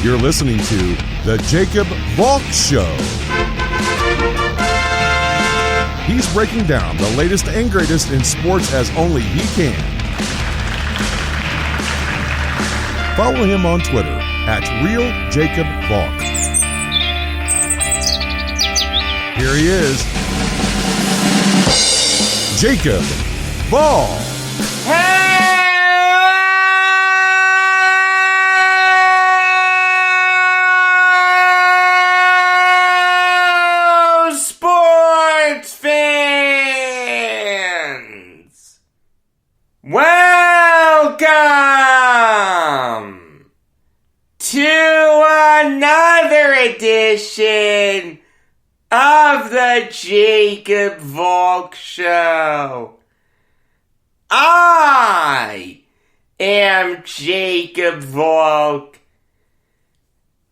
You're listening to The Jacob Valk Show. He's breaking down the latest and greatest in sports as only he can. Follow him on Twitter at RealJacobValk. Here he is, Jacob Valk. Hello, sports fans! Welcome to another edition of the Jacob Valk Show. I am Jacob Valk,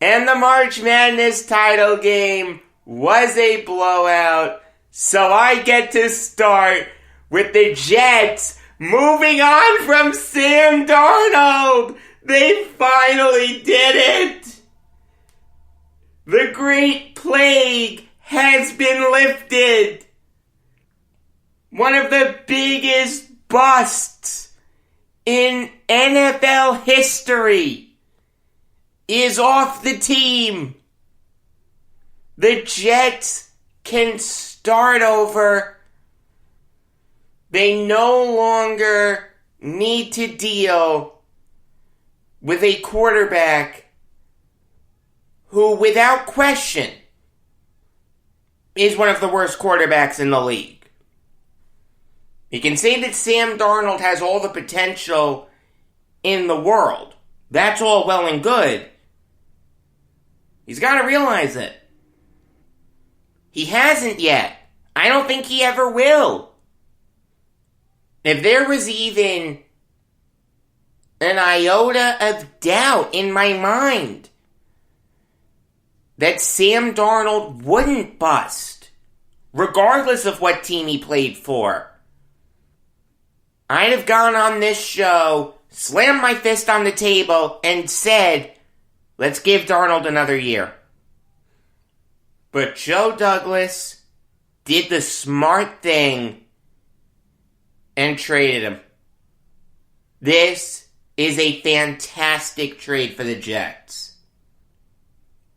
and the March Madness title game was a blowout, so I get to start with the Jets moving on from Sam Darnold. They finally did it. The Great Plague has been lifted. One of the biggest busts in NFL history is off the team. The Jets can start over. They no longer need to deal with a quarterback who, without question, is one of the worst quarterbacks in the league. You can say that Sam Darnold has all the potential in the world. That's all well and good. He's got to realize it. He hasn't yet. I don't think he ever will. If there was even an iota of doubt in my mind that Sam Darnold wouldn't bust, regardless of what team he played for, I'd have gone on this show, slammed my fist on the table, and said, let's give Darnold another year. But Joe Douglas did the smart thing and traded him. This is a fantastic trade for the Jets.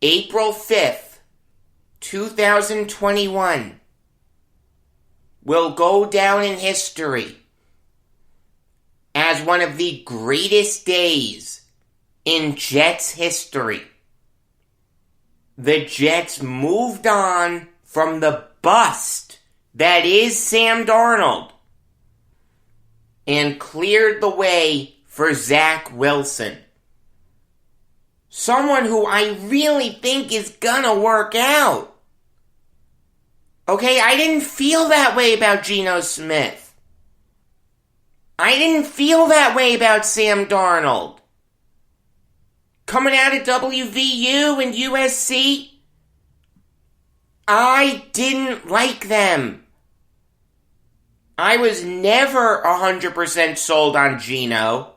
April 5th, 2021 will go down in history as one of the greatest days in Jets history. The Jets moved on from the bust that is Sam Darnold and cleared the way for Zach Wilson. Someone who I really think is gonna work out. Okay, I didn't feel that way about Geno Smith. I didn't feel that way about Sam Darnold. Coming out of WVU and USC, I didn't like them. I was never 100% sold on Geno.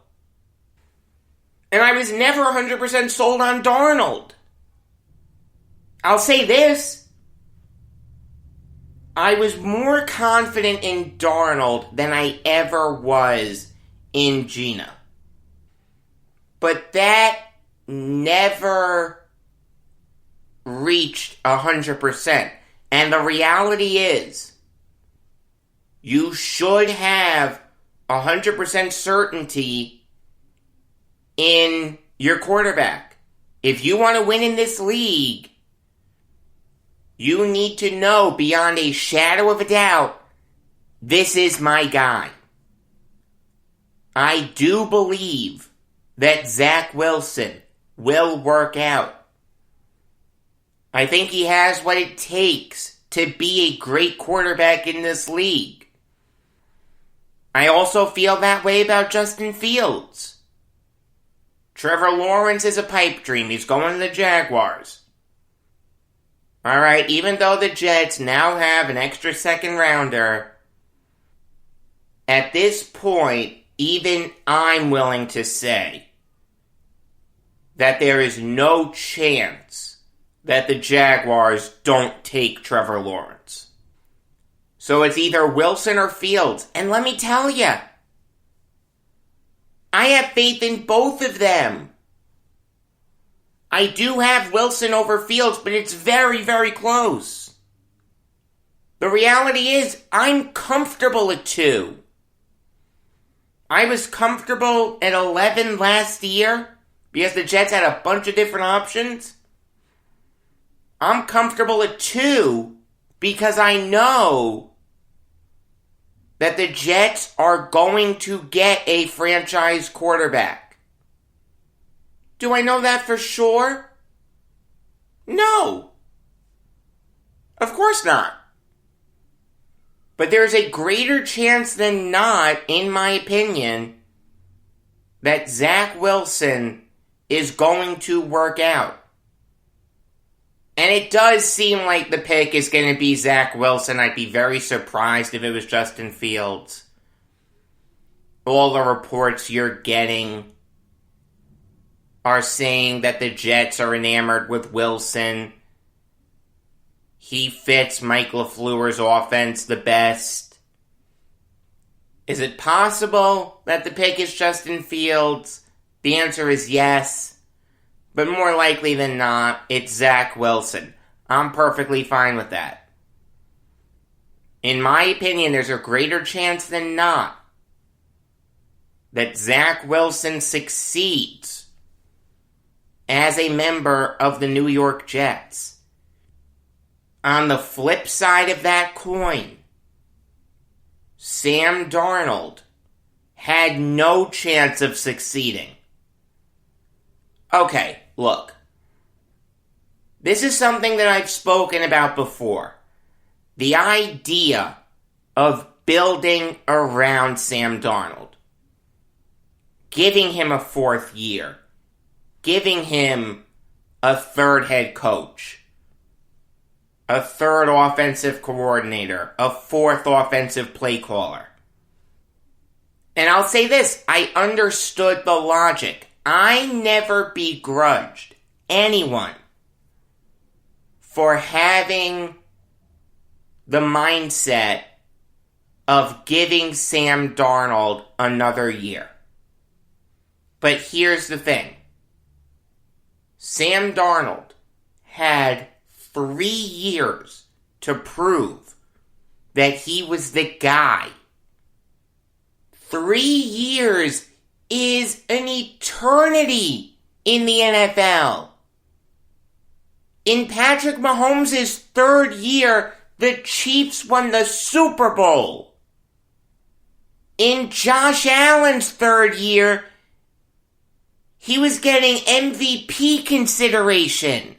And I was never 100% sold on Darnold. I'll say this. I was more confident in Darnold than I ever was in Geno. But that never reached 100%. And the reality is, you should have 100% certainty in your quarterback. If you want to win in this league, you need to know beyond a shadow of a doubt, this is my guy. I do believe that Zach Wilson will work out. I think he has what it takes to be a great quarterback in this league. I also feel that way about Justin Fields. Trevor Lawrence is a pipe dream. He's going to the Jaguars. Alright, even though the Jets now have an extra second rounder, at this point, even I'm willing to say that there is no chance that the Jaguars don't take Trevor Lawrence. So it's either Wilson or Fields. And let me tell you, I have faith in both of them. I do have Wilson over Fields, but it's very, very close. The reality is, I'm comfortable at 2. I was comfortable at 11 last year because the Jets had a bunch of different options. I'm comfortable at 2 because I know that the Jets are going to get a franchise quarterback. Do I know that for sure? No. Of course not. But there's a greater chance than not, in my opinion, that Zach Wilson is going to work out. And it does seem like the pick is going to be Zach Wilson. I'd be very surprised if it was Justin Fields. All the reports you're getting are saying that the Jets are enamored with Wilson. He fits Mike LaFleur's offense the best. Is it possible that the pick is Justin Fields? The answer is yes. But more likely than not, it's Zach Wilson. I'm perfectly fine with that. In my opinion, there's a greater chance than not that Zach Wilson succeeds as a member of the New York Jets. On the flip side of that coin, Sam Darnold had no chance of succeeding. Okay, look. This is something that I've spoken about before. The idea of building around Sam Darnold. Giving him a 4th year. Giving him a 3rd head coach. A 3rd offensive coordinator. A 4th offensive play caller. And I'll say this, I understood the logic. I never begrudged anyone for having the mindset of giving Sam Darnold another year. But here's the thing. Sam Darnold had 3 years to prove that he was the guy. 3 years is an eternity in the NFL. In Patrick Mahomes' 3rd year, the Chiefs won the Super Bowl. In Josh Allen's 3rd year, he was getting MVP consideration.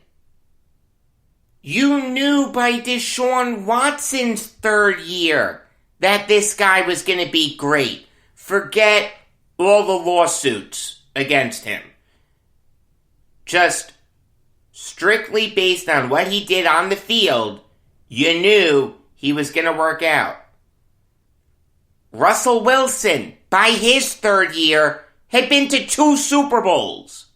You knew by Deshaun Watson's 3rd year that this guy was going to be great. Forget all the lawsuits against him. Just strictly based on what he did on the field, you knew he was going to work out. Russell Wilson, by his 3rd year, had been to 2 Super Bowls.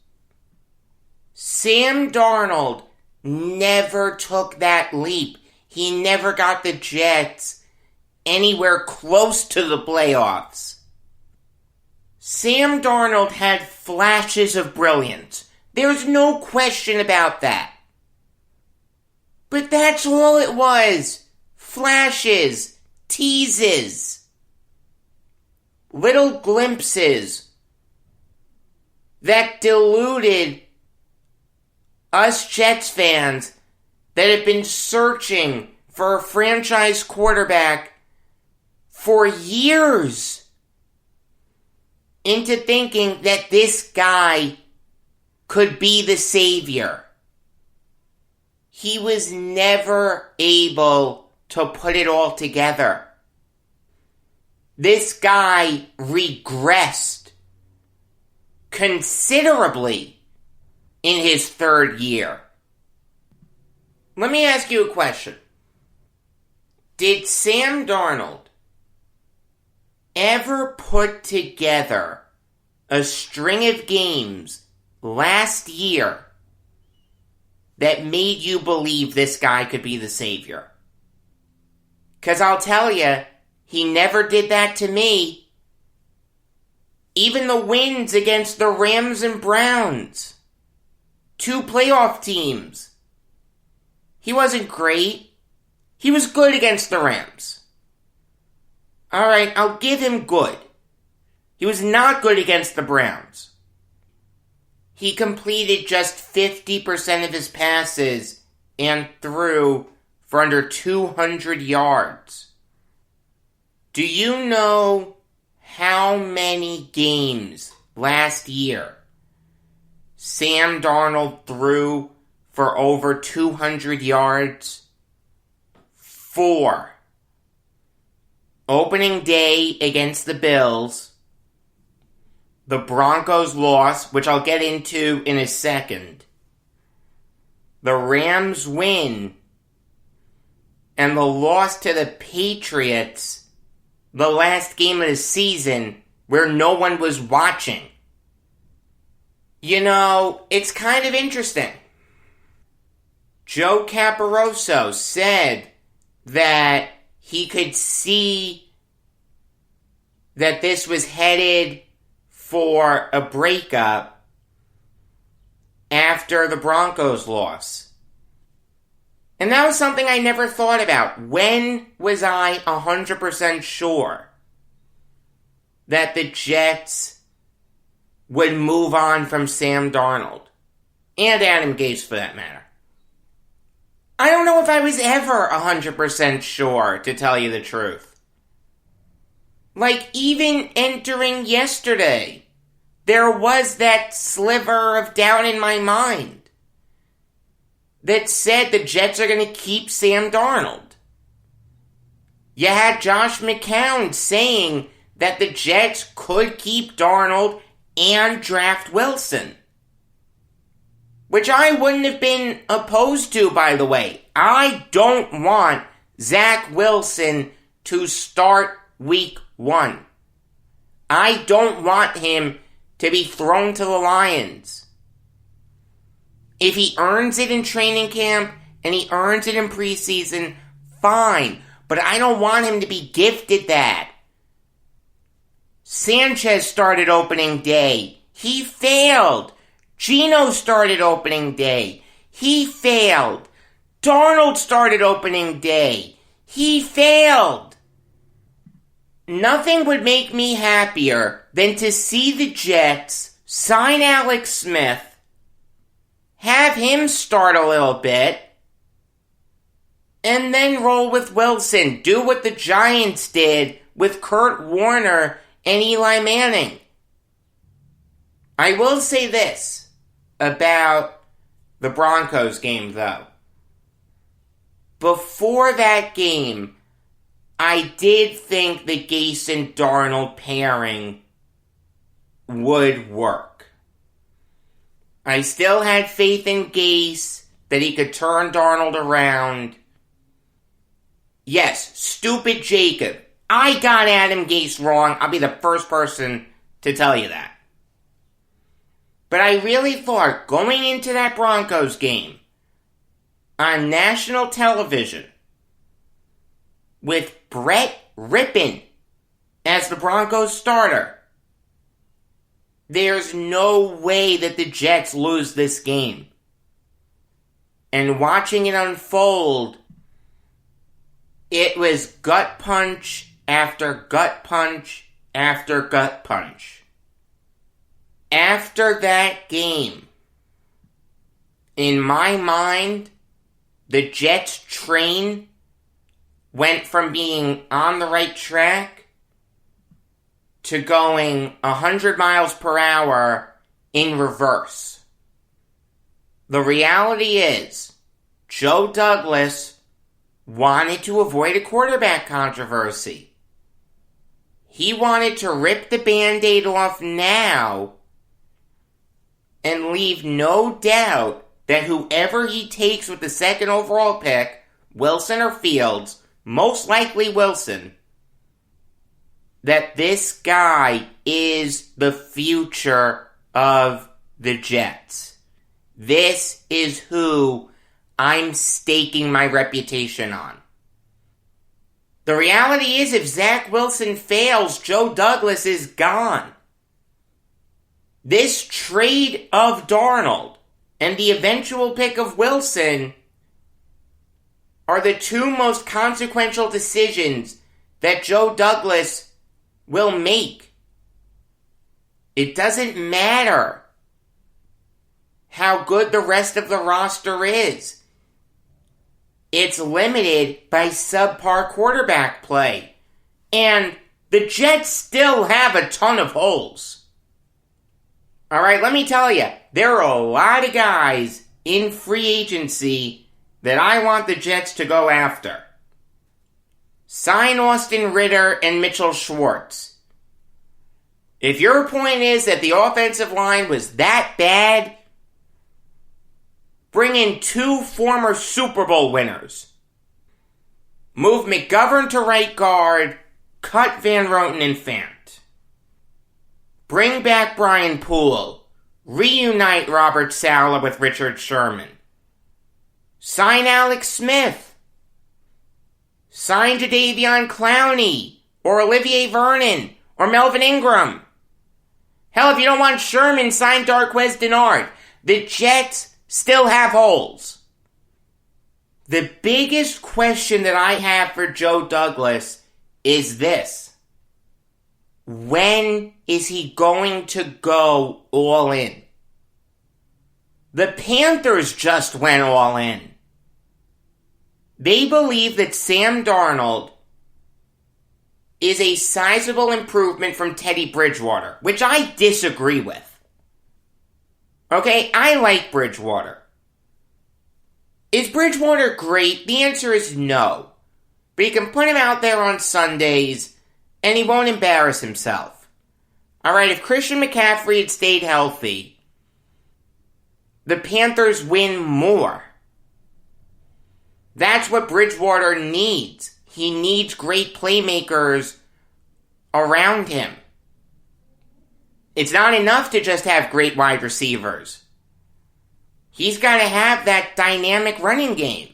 Sam Darnold never took that leap. He never got the Jets anywhere close to the playoffs. Sam Darnold had flashes of brilliance. There's no question about that. But that's all it was. Flashes, teases, little glimpses that deluded us Jets fans that have been searching for a franchise quarterback for years into thinking that this guy could be the savior. He was never able to put it all together. This guy regressed considerably in his 3rd year. Let me ask you a question. Did Sam Darnold ever put together a string of games last year that made you believe this guy could be the savior? Because I'll tell you, he never did that to me. Even the wins against the Rams and Browns, 2 playoff teams, he wasn't great. He was good against the Rams. Alright, I'll give him good. He was not good against the Browns. He completed just 50% of his passes and threw for under 200 yards. Do you know how many games last year Sam Darnold threw for over 200 yards? 4. Opening day against the Bills. The Broncos loss, which I'll get into in a second. The Rams win. And the loss to the Patriots, the last game of the season, where no one was watching. You know, it's kind of interesting. Joe Caporoso said that he could see that this was headed for a breakup after the Broncos loss. And that was something I never thought about. When was I 100% sure that the Jets would move on from Sam Darnold? And Adam Gase, for that matter. I don't know if I was ever 100% sure, to tell you the truth. Like, even entering yesterday, there was that sliver of doubt in my mind that said the Jets are going to keep Sam Darnold. You had Josh McCown saying that the Jets could keep Darnold and draft Wilson. Which I wouldn't have been opposed to, by the way. I don't want Zach Wilson to start week 1. I don't want him to be thrown to the Lions. If he earns it in training camp and he earns it in preseason, fine. But I don't want him to be gifted that. Sanchez started opening day. He failed. Geno started opening day. He failed. Darnold started opening day. He failed. Nothing would make me happier than to see the Jets sign Alex Smith, have him start a little bit, and then roll with Wilson. Do what the Giants did with Kurt Warner and Eli Manning. I will say this about the Broncos game, though. Before that game, I did think the Gase and Darnold pairing would work. I still had faith in Gase that he could turn Darnold around. Yes, stupid Jacob. I got Adam Gase wrong. I'll be the first person to tell you that. But I really thought going into that Broncos game on national television with Brett Rippon as the Broncos starter, there's no way that the Jets lose this game. And watching it unfold, it was gut punch after gut punch after gut punch. After that game, in my mind, the Jets train went from being on the right track to going 100 miles per hour in reverse. The reality is, Joe Douglas wanted to avoid a quarterback controversy. He wanted to rip the Band-Aid off now and leave no doubt that whoever he takes with the second overall pick, Wilson or Fields, most likely Wilson, that this guy is the future of the Jets. This is who I'm staking my reputation on. The reality is, if Zach Wilson fails, Joe Douglas is gone. This trade of Darnold and the eventual pick of Wilson are the two most consequential decisions that Joe Douglas will make. It doesn't matter how good the rest of the roster is. It's limited by subpar quarterback play. And the Jets still have a ton of holes. Alright, let me tell you, there are a lot of guys in free agency that I want the Jets to go after. Sign Austin Ritter and Mitchell Schwartz. If your point is that the offensive line was that bad, bring in 2 former Super Bowl winners. Move McGovern to right guard, cut Van Roten and Fant. Bring back Brian Poole. Reunite Robert Saleh with Richard Sherman. Sign Alex Smith. Sign Jadeveon Clowney, or Olivier Vernon, or Melvin Ingram. Hell, if you don't want Sherman, sign Darqueze Dennard. The Jets still have holes. The biggest question that I have for Joe Douglas is this. When is he going to go all in? The Panthers just went all in. They believe that Sam Darnold is a sizable improvement from Teddy Bridgewater, which I disagree with. Okay, I like Bridgewater. Is Bridgewater great? The answer is no. But you can put him out there on Sundays, and he won't embarrass himself. Alright, if Christian McCaffrey had stayed healthy, the Panthers win more. That's what Bridgewater needs. He needs great playmakers around him. It's not enough to just have great wide receivers. He's got to have that dynamic running game.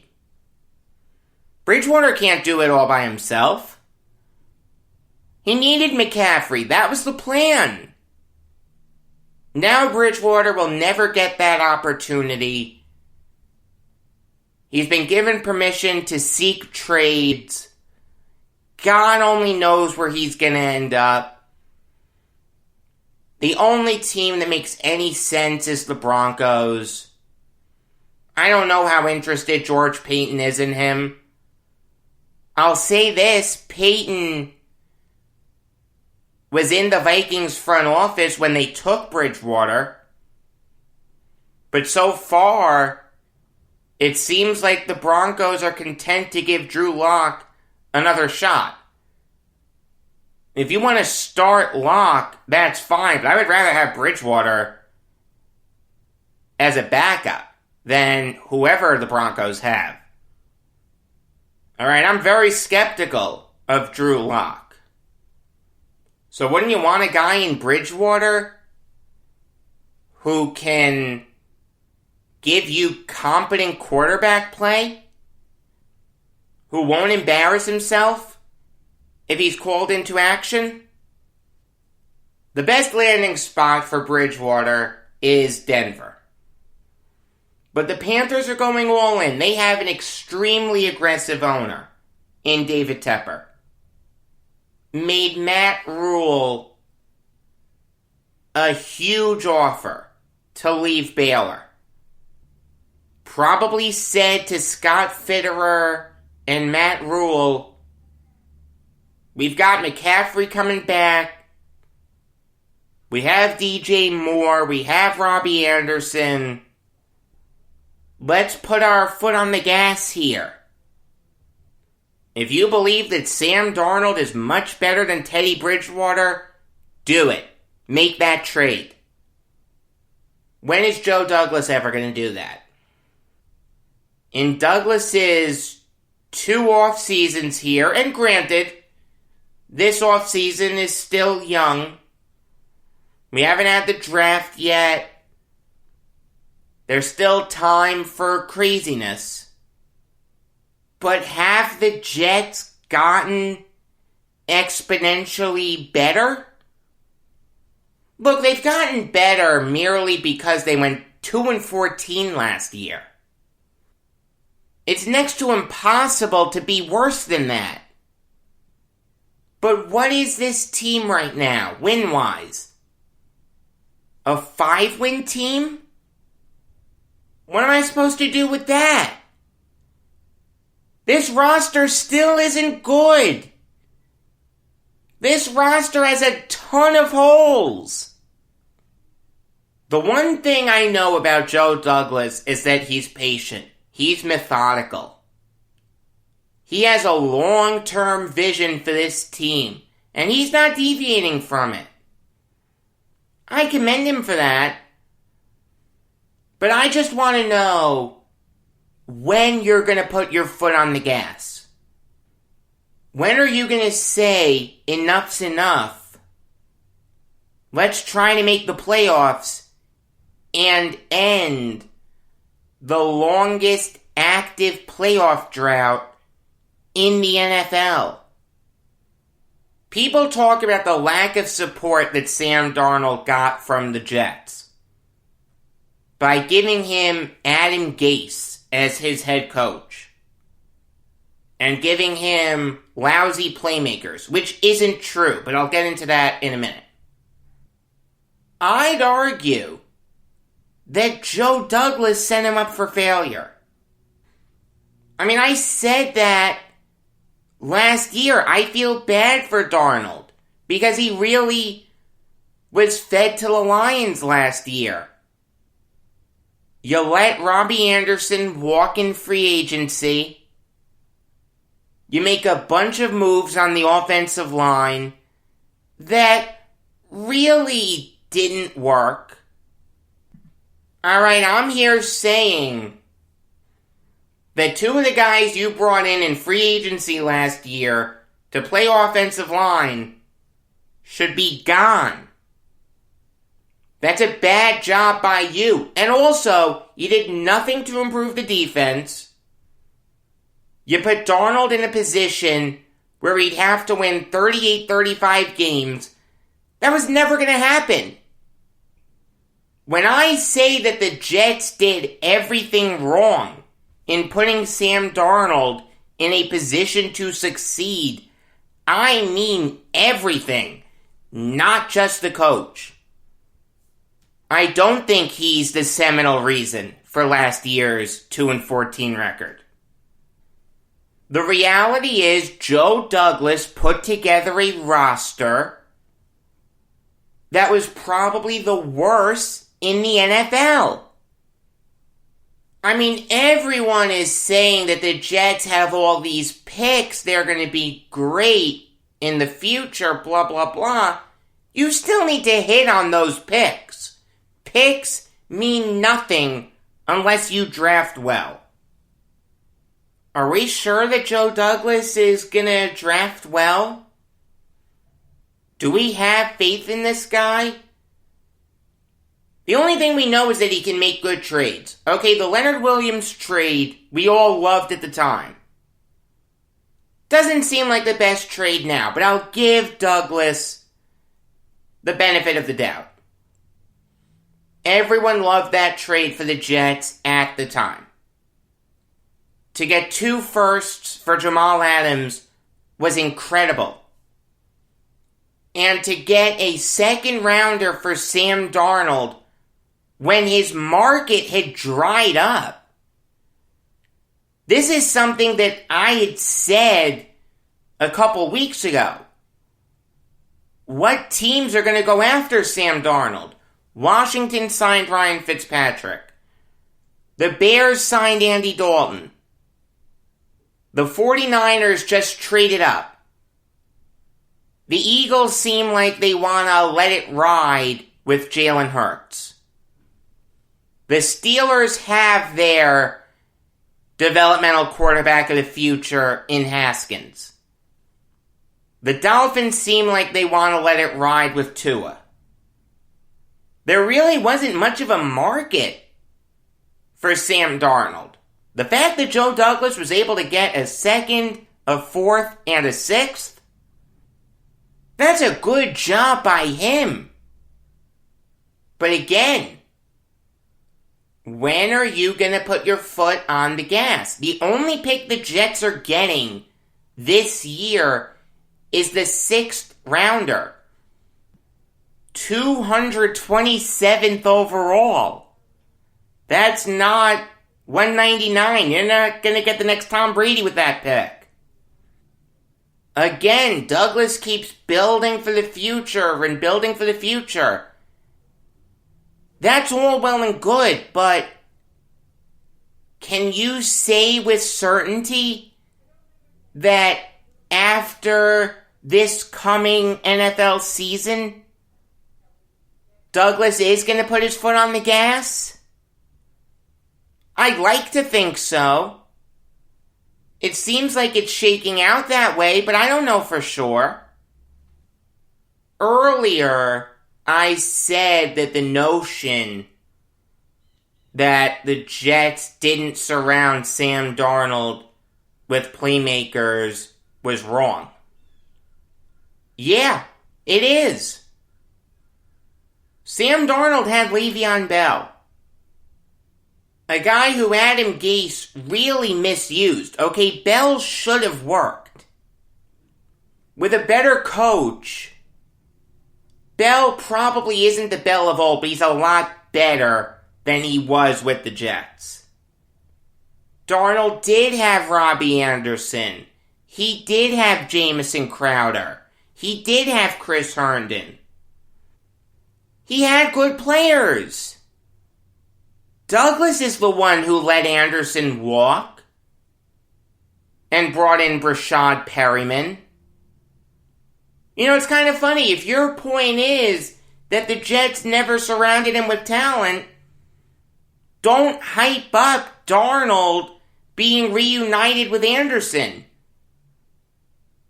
Bridgewater can't do it all by himself. He needed McCaffrey. That was the plan. Now Bridgewater will never get that opportunity. He's been given permission to seek trades. God only knows where he's going to end up. The only team that makes any sense is the Broncos. I don't know how interested George Payton is in him. I'll say this, Payton was in the Vikings front office when they took Bridgewater. But so far, it seems like the Broncos are content to give Drew Lock another shot. If you want to start Lock, that's fine, but I would rather have Bridgewater as a backup than whoever the Broncos have. Alright, I'm very skeptical of Drew Lock. So wouldn't you want a guy in Bridgewater who can give you competent quarterback play? Who won't embarrass himself if he's called into action? The best landing spot for Bridgewater is Denver. But the Panthers are going all in. They have an extremely aggressive owner in David Tepper. Made Matt Rule a huge offer to leave Baylor. Probably said to Scott Fitterer and Matt Rule, we've got McCaffrey coming back. We have DJ Moore. We have Robbie Anderson. Let's put our foot on the gas here. If you believe that Sam Darnold is much better than Teddy Bridgewater, do it. Make that trade. When is Joe Douglas ever going to do that? In Douglas's 2 off seasons here, and granted, this off season is still young. We haven't had the draft yet. There's still time for craziness. But have the Jets gotten exponentially better? Look, they've gotten better merely because they went 2-14 last year. It's next to impossible to be worse than that. But what is this team right now, win-wise? A 5-win team? What am I supposed to do with that? This roster still isn't good. This roster has a ton of holes. The one thing I know about Joe Douglas is that he's patient. He's methodical. He has a long-term vision for this team, and he's not deviating from it. I commend him for that. But I just want to know when you're going to put your foot on the gas. When are you going to say, enough's enough? Let's try to make the playoffs and end the longest active playoff drought in the NFL. People talk about the lack of support that Sam Darnold got from the Jets by giving him Adam Gase as his head coach and giving him lousy playmakers, which isn't true, but I'll get into that in a minute. I'd argue that Joe Douglas sent him up for failure. I mean, I said that last year. I feel bad for Darnold because he really was fed to the Lions last year. You let Robbie Anderson walk in free agency. You make a bunch of moves on the offensive line that really didn't work. Alright, I'm here saying that two of the guys you brought in free agency last year to play offensive line should be gone. That's a bad job by you. And also, you did nothing to improve the defense. You put Darnold in a position where he'd have to win 38-35 games. That was never going to happen. When I say that the Jets did everything wrong in putting Sam Darnold in a position to succeed, I mean everything, not just the coach. I don't think he's the seminal reason for last year's 2-14 record. The reality is Joe Douglas put together a roster that was probably the worst in the NFL. I mean, everyone is saying that the Jets have all these picks, they're going to be great in the future, blah, blah, blah. You still need to hit on those picks. Picks mean nothing unless you draft well. Are we sure that Joe Douglas is going to draft well? Do we have faith in this guy? The only thing we know is that he can make good trades. Okay, the Leonard Williams trade we all loved at the time. Doesn't seem like the best trade now, but I'll give Douglas the benefit of the doubt. Everyone loved that trade for the Jets at the time. To get 2 firsts for Jamal Adams was incredible. And to get a second rounder for Sam Darnold when his market had dried up. This is something that I had said a couple weeks ago. What teams are going to go after Sam Darnold? Washington signed Ryan Fitzpatrick. The Bears signed Andy Dalton. The 49ers just traded up. The Eagles seem like they want to let it ride with Jalen Hurts. The Steelers have their developmental quarterback of the future in Haskins. The Dolphins seem like they want to let it ride with Tua. There really wasn't much of a market for Sam Darnold. The fact that Joe Douglas was able to get a second, a fourth, and a sixth, that's a good job by him. But again, when are you going to put your foot on the gas? The only pick the Jets are getting this year is the 6th rounder. 227th overall. That's not 199. You're not going to get the next Tom Brady with that pick. Again, Douglas keeps building for the future and building for the future. That's all well and good, but can you say with certainty that after this coming NFL season, Douglas is going to put his foot on the gas? I'd like to think so. It seems like it's shaking out that way, but I don't know for sure. Earlier, I said that the notion that the Jets didn't surround Sam Darnold with playmakers was wrong. Yeah, it is. Sam Darnold had Le'Veon Bell, a guy who Adam Gase really misused. Okay, Bell should have worked. With a better coach, Bell probably isn't the Bell of old, but he's a lot better than he was with the Jets. Darnold did have Robbie Anderson. He did have Jamison Crowder. He did have Chris Herndon. He had good players. Douglas is the one who let Anderson walk and brought in Brashad Perryman. You know, it's kind of funny. If your point is that the Jets never surrounded him with talent, don't hype up Darnold being reunited with Anderson.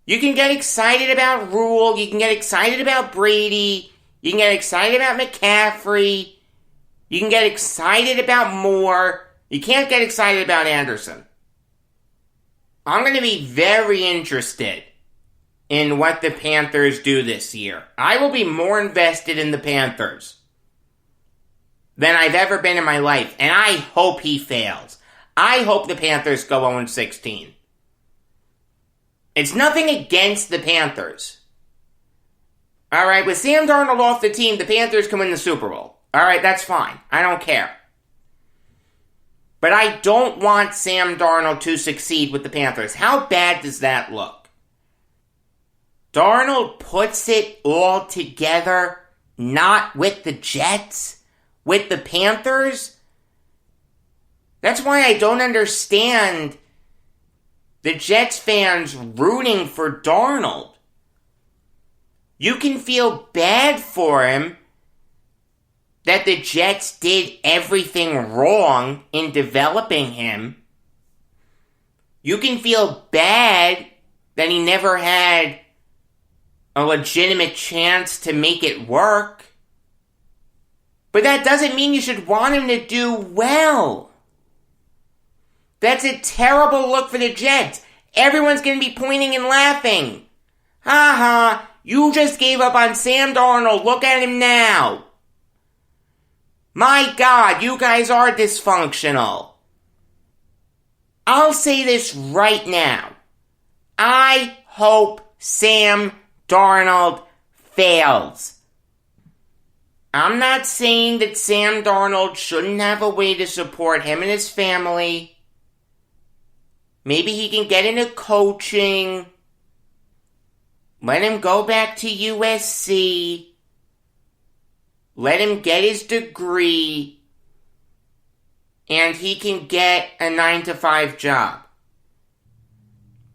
You can get excited about Rule. You can get excited about Brady. You can get excited about McCaffrey. You can get excited about Moore. You can't get excited about Anderson. I'm going to be very interested in what the Panthers do this year. I will be more invested in the Panthers than I've ever been in my life, and I hope he fails. I hope the Panthers go 0-16. It's nothing against the Panthers. Alright, with Sam Darnold off the team, the Panthers can win the Super Bowl. Alright, that's fine. I don't care. But I don't want Sam Darnold to succeed with the Panthers. How bad does that look? Darnold puts it all together, not with the Jets, with the Panthers. That's why I don't understand the Jets fans rooting for Darnold. You can feel bad for him that the Jets did everything wrong in developing him. You can feel bad that he never had a legitimate chance to make it work. But that doesn't mean you should want him to do well. That's a terrible look for the Jets. Everyone's going to be pointing and laughing. Ha ha, you just gave up on Sam Darnold. Look at him now. My God, you guys are dysfunctional. I'll say this right now. I hope Sam Darnold fails. I'm not saying that Sam Darnold shouldn't have a way to support him and his family. Maybe he can get into coaching. Let him go back to USC. Let him get his degree. And he can get a 9-to-5 job.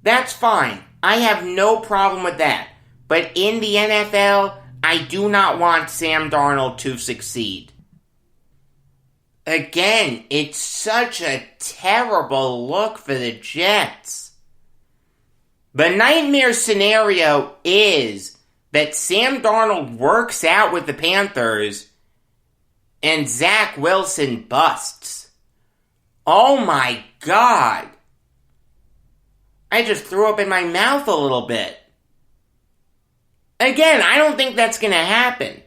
That's fine. I have no problem with that. But in the NFL, I do not want Sam Darnold to succeed. Again, it's such a terrible look for the Jets. The nightmare scenario is that Sam Darnold works out with the Panthers and Zach Wilson busts. Oh my God. I just threw up in my mouth a little bit. Again, I don't think that's going to happen.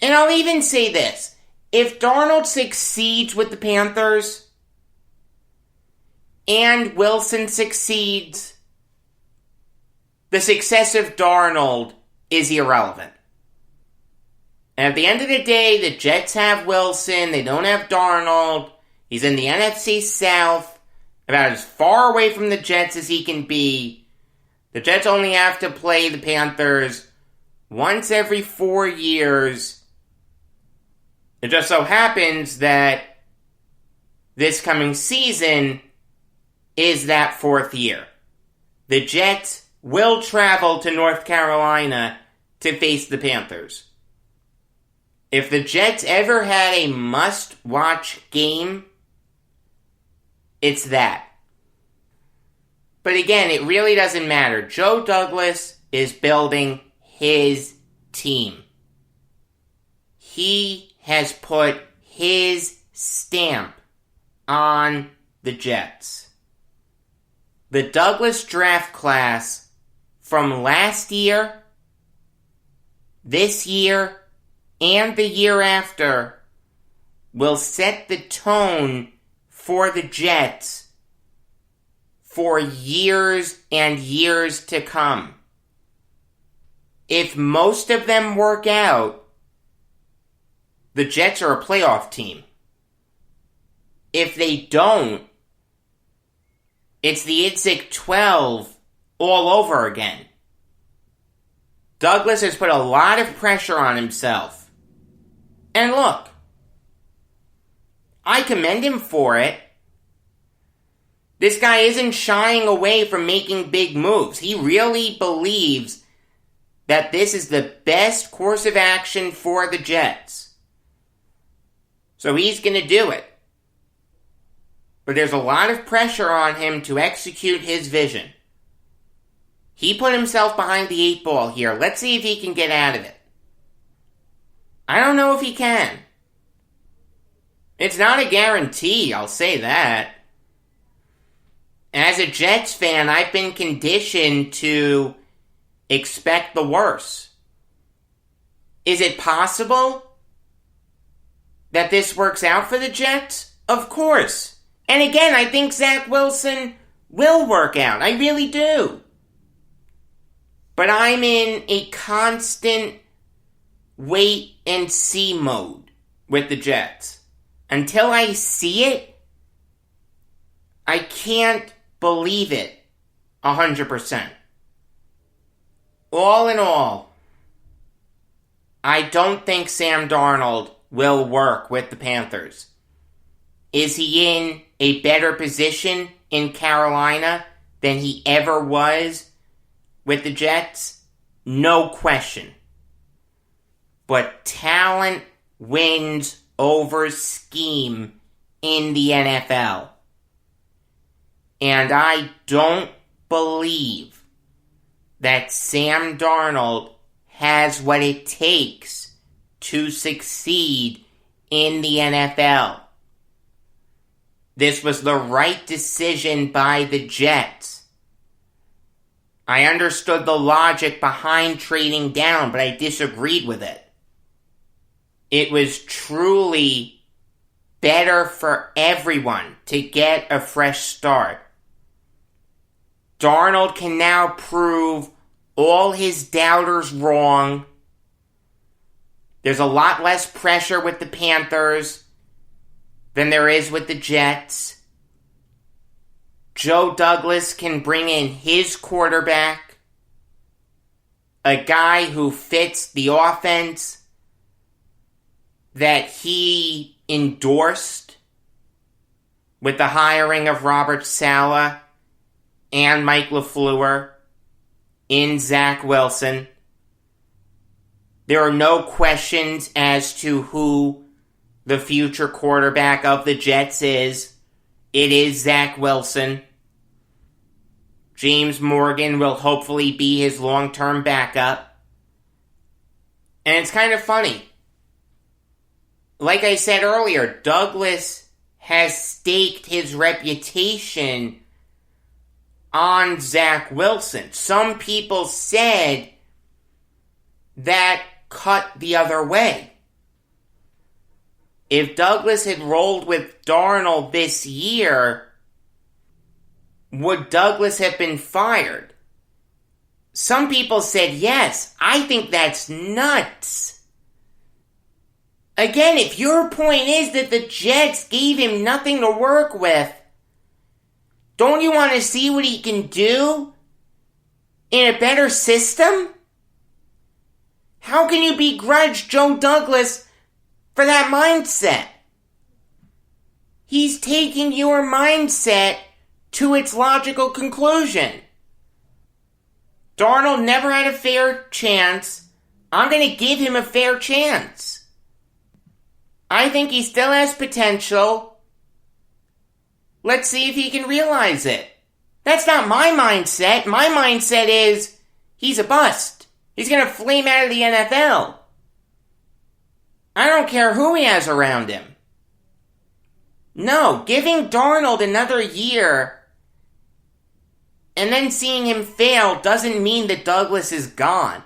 And I'll even say this. If Darnold succeeds with the Panthers and Wilson succeeds, the success of Darnold is irrelevant. And at the end of the day, the Jets have Wilson, they don't have Darnold. He's in the NFC South, about as far away from the Jets as he can be. The Jets only have to play the Panthers once every 4 years. It just so happens that this coming season is that 4th year. The Jets will travel to North Carolina to face the Panthers. If the Jets ever had a must-watch game, it's that. But again, it really doesn't matter. Joe Douglas is building his team. He has put his stamp on the Jets. The Douglas draft class from last year, this year, and the year after will set the tone for the Jets for years and years to come. If most of them work out, the Jets are a playoff team. If they don't, it's the Idzik 12 all over again. Douglas has put a lot of pressure on himself. And look, I commend him for it. This guy isn't shying away from making big moves. He really believes that this is the best course of action for the Jets. So he's going to do it. But there's a lot of pressure on him to execute his vision. He put himself behind the 8 ball here. Let's see if he can get out of it. I don't know if he can. It's not a guarantee, I'll say that. As a Jets fan, I've been conditioned to expect the worst. Is it possible that this works out for the Jets? Of course. And again, I think Zach Wilson will work out. I really do. But I'm in a constant wait and see mode with the Jets. Until I see it, I can't believe it 100%. All in all, I don't think Sam Darnold will work with the Panthers. Is he in a better position in Carolina than he ever was with the Jets? No question. But talent wins over scheme in the NFL. And I don't believe that Sam Darnold has what it takes to succeed in the NFL. This was the right decision by the Jets. I understood the logic behind trading down, but I disagreed with it. It was truly better for everyone to get a fresh start. Darnold can now prove all his doubters wrong. There's a lot less pressure with the Panthers than there is with the Jets. Joe Douglas can bring in his quarterback, a guy who fits the offense that he endorsed with the hiring of Robert Saleh and Mike LaFleur in Zach Wilson. There are no questions as to who the future quarterback of the Jets is. It is Zach Wilson. James Morgan will hopefully be his long-term backup. And it's kind of funny. Like I said earlier, Douglas has staked his reputation on Zach Wilson. Some people said that cut the other way. If Douglas had rolled with Darnold this year, would Douglas have been fired? Some people said yes. I think that's nuts. Again, if your point is that the Jets gave him nothing to work with, don't you want to see what he can do in a better system? How can you begrudge Joe Douglas for that mindset? He's taking your mindset to its logical conclusion. Darnold never had a fair chance. I'm going to give him a fair chance. I think he still has potential. Let's see if he can realize it. That's not my mindset. My mindset is he's a bust. He's going to flame out of the NFL. I don't care who he has around him. No, giving Darnold another year and then seeing him fail doesn't mean that Douglas is gone.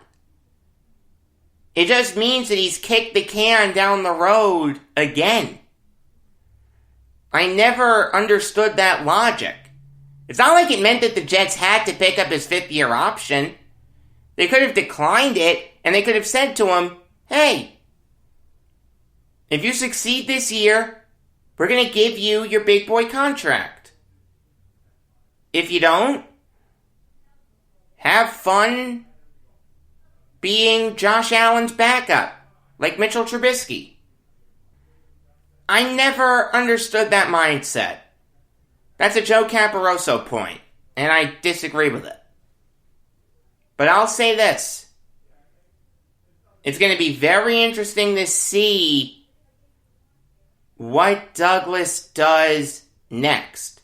It just means that he's kicked the can down the road again. I never understood that logic. It's not like it meant that the Jets had to pick up his fifth-year option. They could have declined it, and they could have said to him, hey, if you succeed this year, we're going to give you your big boy contract. If you don't, have fun being Josh Allen's backup, like Mitchell Trubisky. I never understood that mindset. That's a Joe Caporoso point, and I disagree with it. But I'll say this. It's going to be very interesting to see what Douglas does next.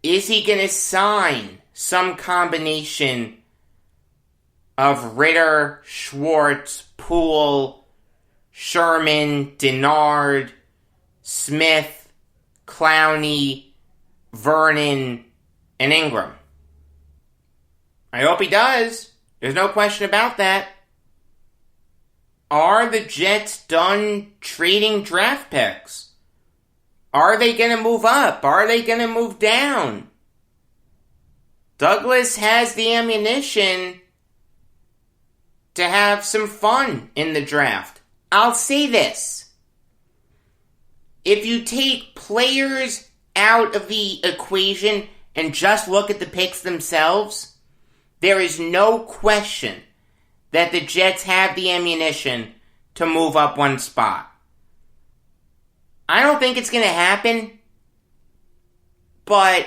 Is he going to sign some combination of Ritter, Schwartz, Poole, Sherman, Denard, Smith, Clowney, Vernon, and Ingram? I hope he does. There's no question about that. Are the Jets done trading draft picks? Are they going to move up? Are they going to move down? Douglas has the ammunition to have some fun in the draft. I'll say this. If you take players out of the equation and just look at the picks themselves, there is no question that the Jets have the ammunition to move up one spot. I don't think it's going to happen, but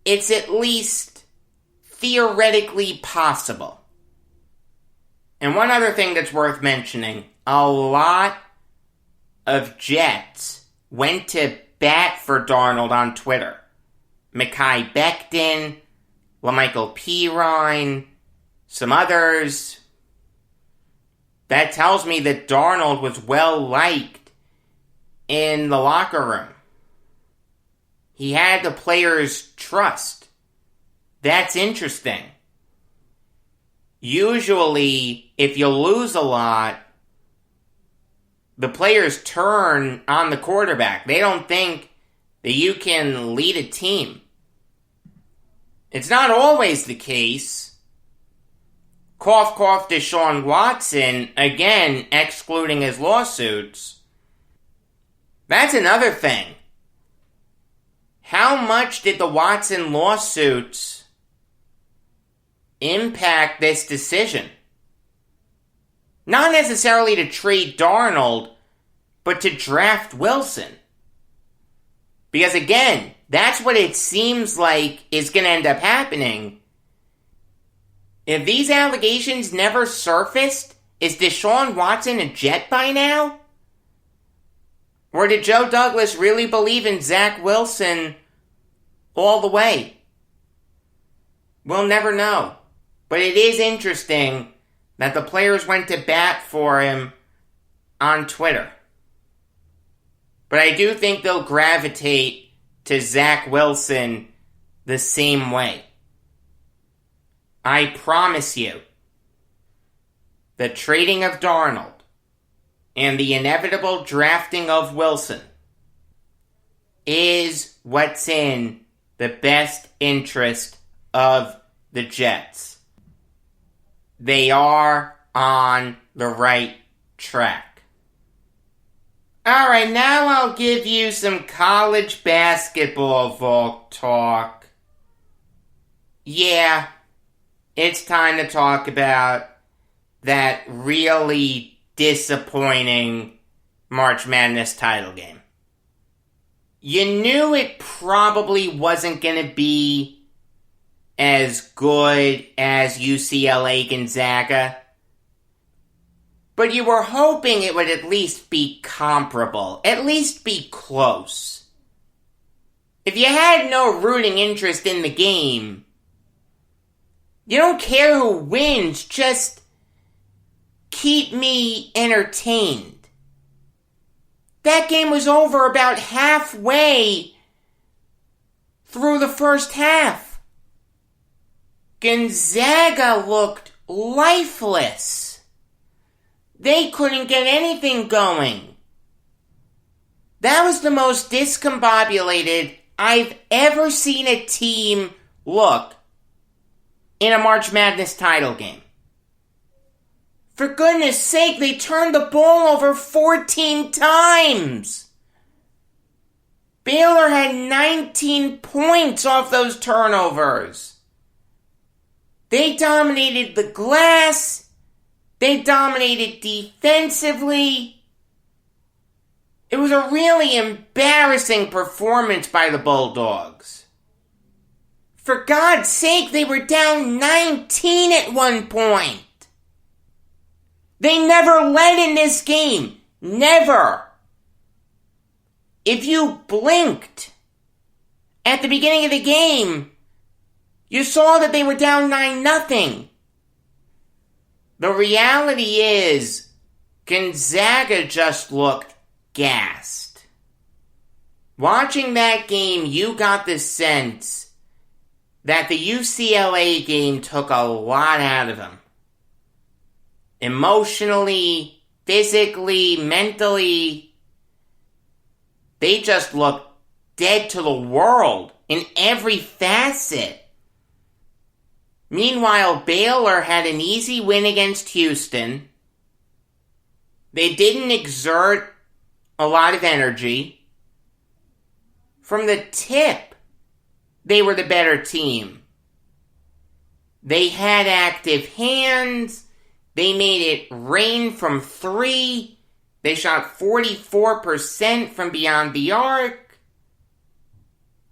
it's at least theoretically possible. And one other thing that's worth mentioning, a lot of Jets went to bat for Darnold on Twitter. Mekhi Becton, LaMichael Pirine, some others. That tells me that Darnold was well liked in the locker room. He had the players' trust. That's interesting. Usually, if you lose a lot, the players turn on the quarterback. They don't think that you can lead a team. It's not always the case. Cough, cough, Deshaun Watson, again, excluding his lawsuits. That's another thing. How much did the Watson lawsuits impact this decision? Not necessarily to trade Darnold, but to draft Wilson. Because again, that's what it seems like is going to end up happening. If these allegations never surfaced, is Deshaun Watson a Jet by now? Or did Joe Douglas really believe in Zach Wilson all the way? We'll never know. But it is interesting that the players went to bat for him on Twitter. But I do think they'll gravitate to Zach Wilson the same way. I promise you, the trading of Darnold and the inevitable drafting of Wilson is what's in the best interest of the Jets. They are on the right track. Alright, now I'll give you some college basketball Valk talk. Yeah, it's time to talk about that really disappointing March Madness title game. You knew it probably wasn't going to be as good as UCLA Gonzaga, but you were hoping it would at least be comparable, at least be close. If you had no rooting interest in the game, you don't care who wins, just keep me entertained. That game was over about halfway through the first half. Gonzaga looked lifeless. They couldn't get anything going. That was the most discombobulated I've ever seen a team look in a March Madness title game. For goodness sake, they turned the ball over 14 times. Baylor had 19 points off those turnovers. They dominated the glass. They dominated defensively. It was a really embarrassing performance by the Bulldogs. For God's sake, they were down 19 at one point. They never led in this game. Never. If you blinked at the beginning of the game, you saw that they were down 9-0. The reality is, Gonzaga just looked gassed. Watching that game, you got the sense that the UCLA game took a lot out of them. Emotionally, physically, mentally, they just looked dead to the world in every facet. Meanwhile, Baylor had an easy win against Houston. They didn't exert a lot of energy. From the tip, they were the better team. They had active hands. They made it rain from three. They shot 44% from beyond the arc.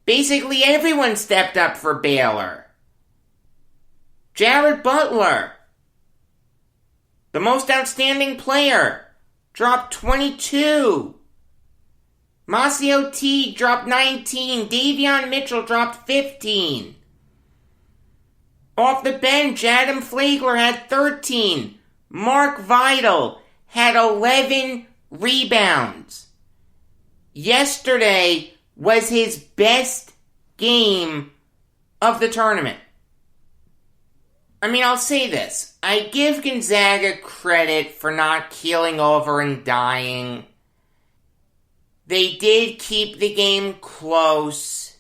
Basically, everyone stepped up for Baylor. Jared Butler, the most outstanding player, dropped 22. Masio Teague dropped 19. Davion Mitchell dropped 15. Off the bench, Adam Flagler had 13. Mark Vidal had 11 rebounds. Yesterday was his best game of the tournament. I mean, I'll say this. I give Gonzaga credit for not keeling over and dying. They did keep the game close.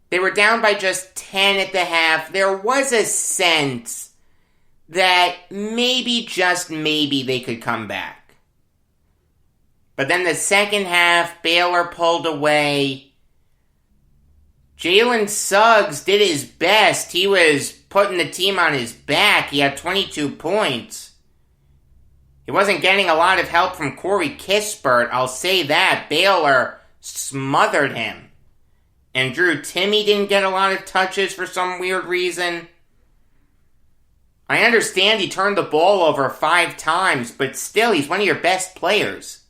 They were down by just 10 at the half. There was a sense that maybe, just maybe, they could come back. But then the second half, Baylor pulled away. Jalen Suggs did his best. He was putting the team on his back. He had 22 points. He wasn't getting a lot of help from Corey Kispert, I'll say that. Baylor smothered him. And Drew Timme didn't get a lot of touches for some weird reason. I understand he turned the ball over 5 times, but still, he's one of your best players.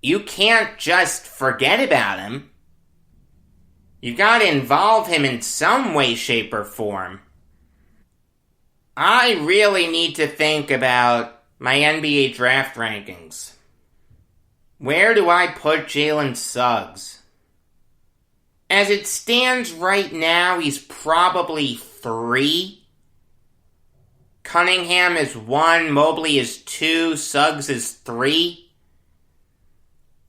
You can't just forget about him. You've got to involve him in some way, shape, or form. I really need to think about my NBA draft rankings. Where do I put Jalen Suggs? As it stands right now, he's probably 3. Cunningham is 1, Mobley is 2, Suggs is 3.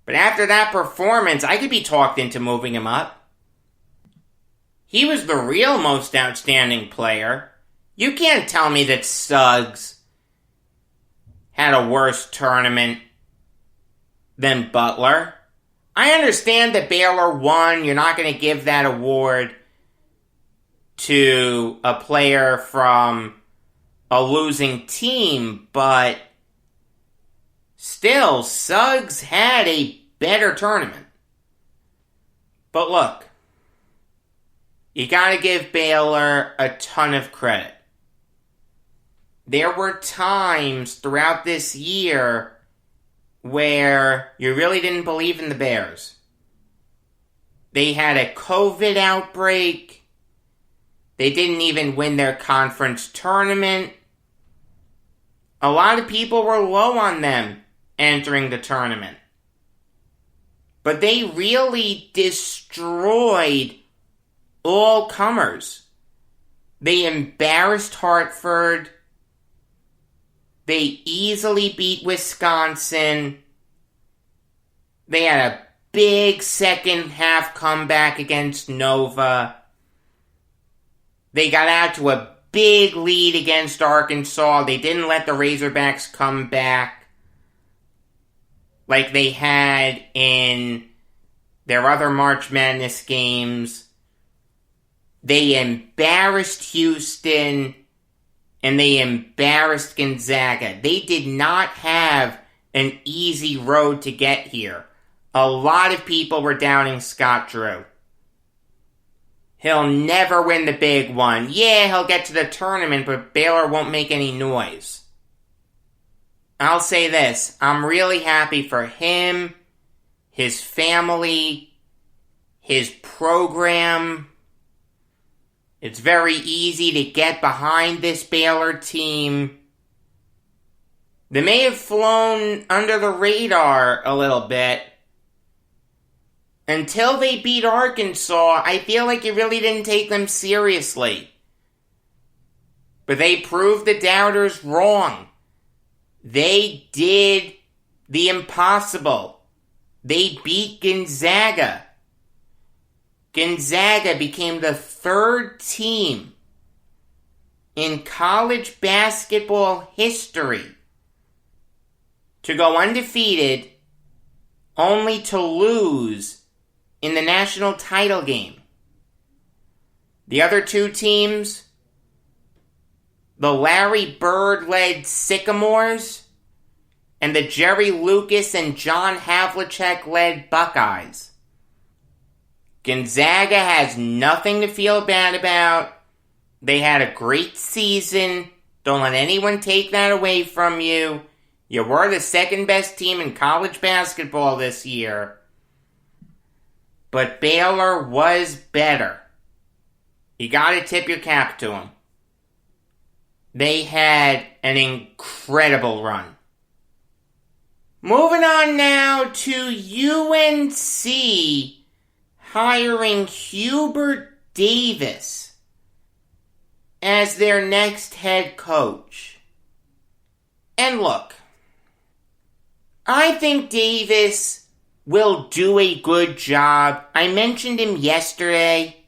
But after that performance, I could be talked into moving him up. He was the real most outstanding player. You can't tell me that Suggs had a worse tournament than Butler. I understand that Baylor won. You're not going to give that award to a player from a losing team, but still, Suggs had a better tournament. But look, you got to give Baylor a ton of credit. There were times throughout this year where you really didn't believe in the Bears. They had a COVID outbreak. They didn't even win their conference tournament. A lot of people were low on them entering the tournament. But they really destroyed all comers. They embarrassed Hartford. They easily beat Wisconsin. They had a big second half comeback against Nova. They got out to a big lead against Arkansas. They didn't let the Razorbacks come back like they had in their other March Madness games. They embarrassed Houston. And they embarrassed Gonzaga. They did not have an easy road to get here. A lot of people were doubting Scott Drew. He'll never win the big one. Yeah, he'll get to the tournament, but Baylor won't make any noise. I'll say this. I'm really happy for him, his family, his program. It's very easy to get behind this Baylor team. They may have flown under the radar a little bit. Until they beat Arkansas, I feel like you really didn't take them seriously. But they proved the doubters wrong. They did the impossible. They beat Gonzaga. Gonzaga became the 3rd team in college basketball history to go undefeated only to lose in the national title game. The other 2 teams, the Larry Bird-led Sycamores and the Jerry Lucas and John Havlicek-led Buckeyes. Gonzaga has nothing to feel bad about. They had a great season. Don't let anyone take that away from you. You were the 2nd best team in college basketball this year. But Baylor was better. You gotta tip your cap to them. They had an incredible run. Moving on now to UNC hiring Hubert Davis as their next head coach. And look, I think Davis will do a good job. I mentioned him yesterday.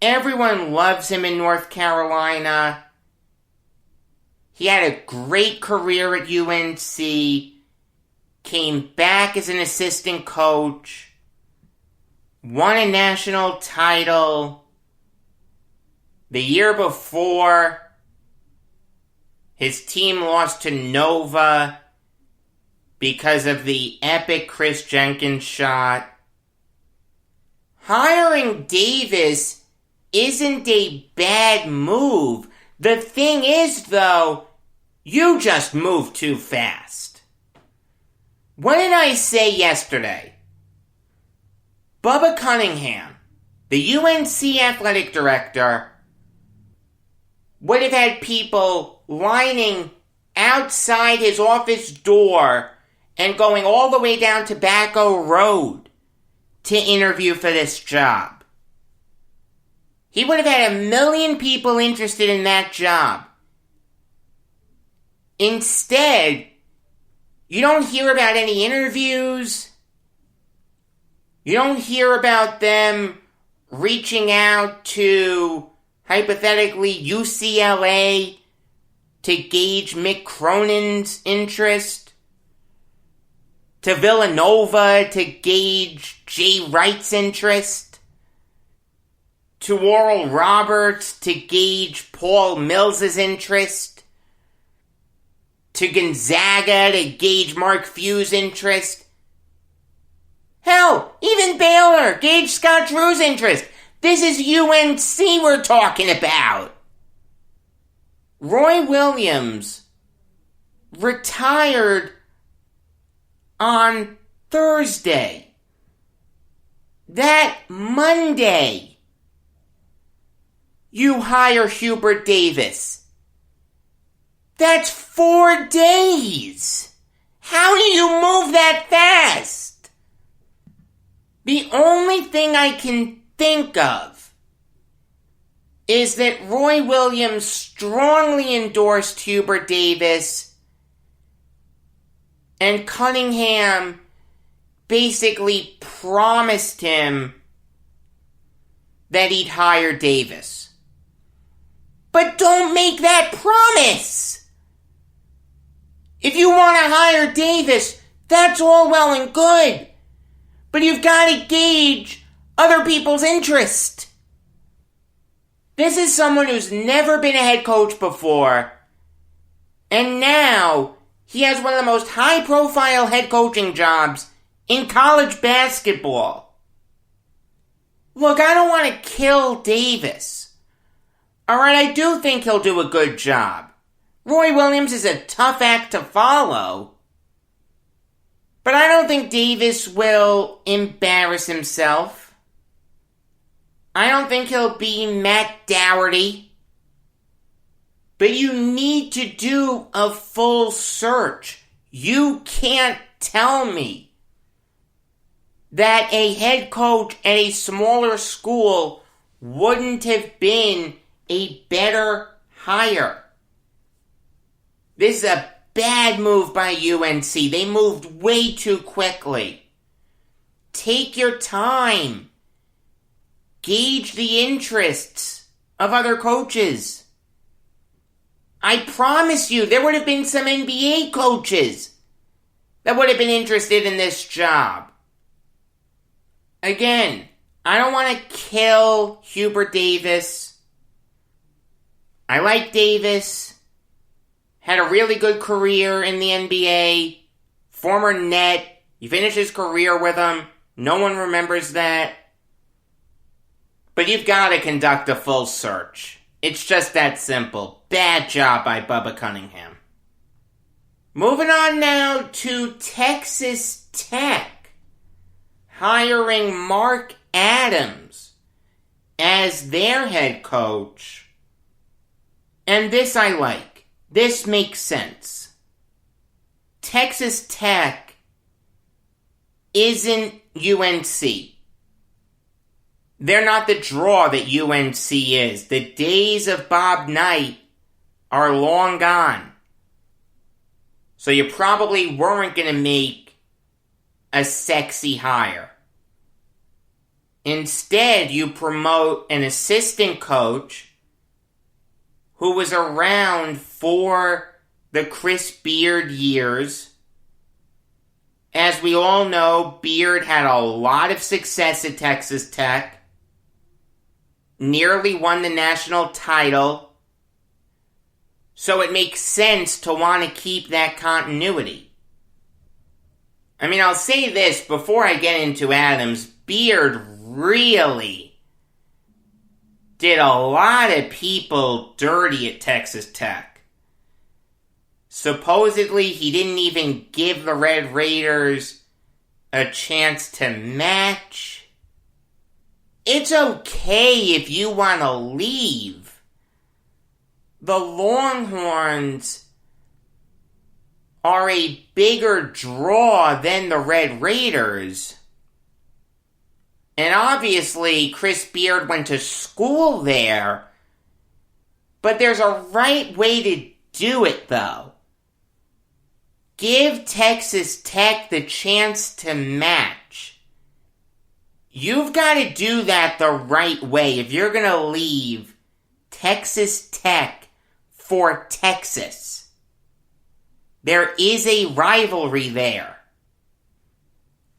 Everyone loves him in North Carolina. He had a great career at UNC, came back as an assistant coach, won a national title. The year before, his team lost to Nova because of the epic Chris Jenkins shot. Hiring Davis isn't a bad move. The thing is, though, you just moved too fast. What did I say yesterday? Bubba Cunningham, the UNC athletic director, would have had people lining outside his office door and going all the way down Tobacco Road to interview for this job. He would have had 1 million people interested in that job. Instead, you don't hear about any interviews. You don't hear about them reaching out to, hypothetically, UCLA to gauge Mick Cronin's interest, to Villanova to gauge Jay Wright's interest, to Oral Roberts to gauge Paul Mills's interest, to Gonzaga to gauge Mark Few's interest. Hell, even Baylor gauged Scott Drew's interest. This is UNC we're talking about. Roy Williams retired on Thursday. That Monday, you hire Hubert Davis. That's 4 days. How do you move that fast? The only thing I can think of is that Roy Williams strongly endorsed Hubert Davis, and Cunningham basically promised him that he'd hire Davis. But don't make that promise! If you want to hire Davis, that's all well and good. But you've got to gauge other people's interest. This is someone who's never been a head coach before, and now he has one of the most high-profile head coaching jobs in college basketball. Look, I don't want to kill Davis. Alright, I do think he'll do a good job. Roy Williams is a tough act to follow. But I don't think Davis will embarrass himself. I don't think he'll be Matt Dougherty. But you need to do a full search. You can't tell me that a head coach at a smaller school wouldn't have been a better hire. This is a bad move by UNC. They moved way too quickly. Take your time. Gauge the interests of other coaches. I promise you, there would have been some NBA coaches that would have been interested in this job. Again, I don't want to kill Hubert Davis. I like Davis. Had a really good career in the NBA. Former Net. He finished his career with them. No one remembers that. But you've got to conduct a full search. It's just that simple. Bad job by Bubba Cunningham. Moving on now to Texas Tech. Hiring Mark Adams as their head coach. And this I like. This makes sense. Texas Tech isn't UNC. They're not the draw that UNC is. The days of Bob Knight are long gone. So you probably weren't going to make a sexy hire. Instead, you promote an assistant coach who was around for the Chris Beard years. As we all know, Beard had a lot of success at Texas Tech. Nearly won the national title. So it makes sense to want to keep that continuity. I mean, I'll say this before I get into Adams. Beard really did a lot of people dirty at Texas Tech. Supposedly, he didn't even give the Red Raiders a chance to match. It's okay if you want to leave. The Longhorns are a bigger draw than the Red Raiders. And obviously, Chris Beard went to school there. But there's a right way to do it, though. Give Texas Tech the chance to match. You've got to do that the right way if you're going to leave Texas Tech for Texas. There is a rivalry there.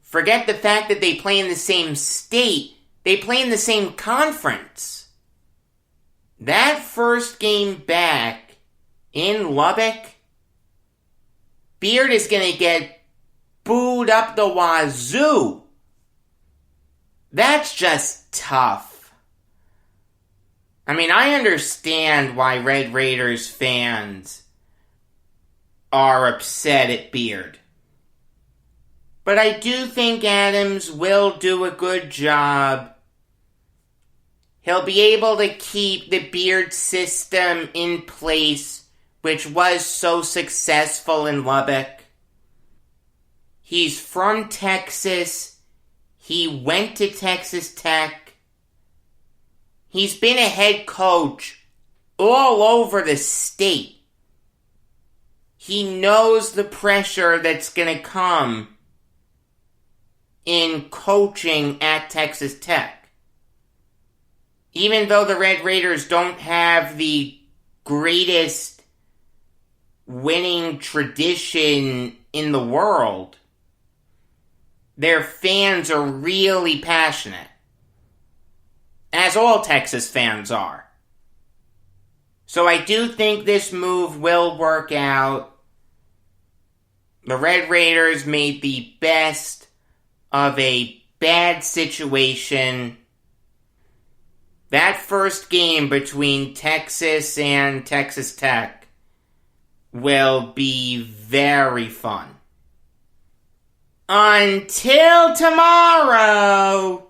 Forget the fact that they play in the same state. They play in the same conference. That first game back in Lubbock, Beard is going to get booed up the wazoo. That's just tough. I mean, I understand why Red Raiders fans are upset at Beard. But I do think Adams will do a good job. He'll be able to keep the Beard system in place, which was so successful in Lubbock. He's from Texas. He went to Texas Tech. He's been a head coach all over the state. He knows the pressure that's going to come in coaching at Texas Tech. Even though the Red Raiders don't have the greatest winning tradition in the world, their fans are really passionate. As all Texas fans are. So I do think this move will work out. The Red Raiders made the best of a bad situation. That first game between Texas and Texas Tech will be very fun. Until tomorrow,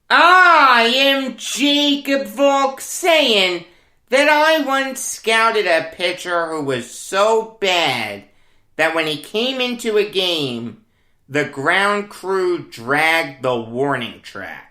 I am Jacob Valk saying that I once scouted a pitcher who was so bad that when he came into a game, the ground crew dragged the warning track.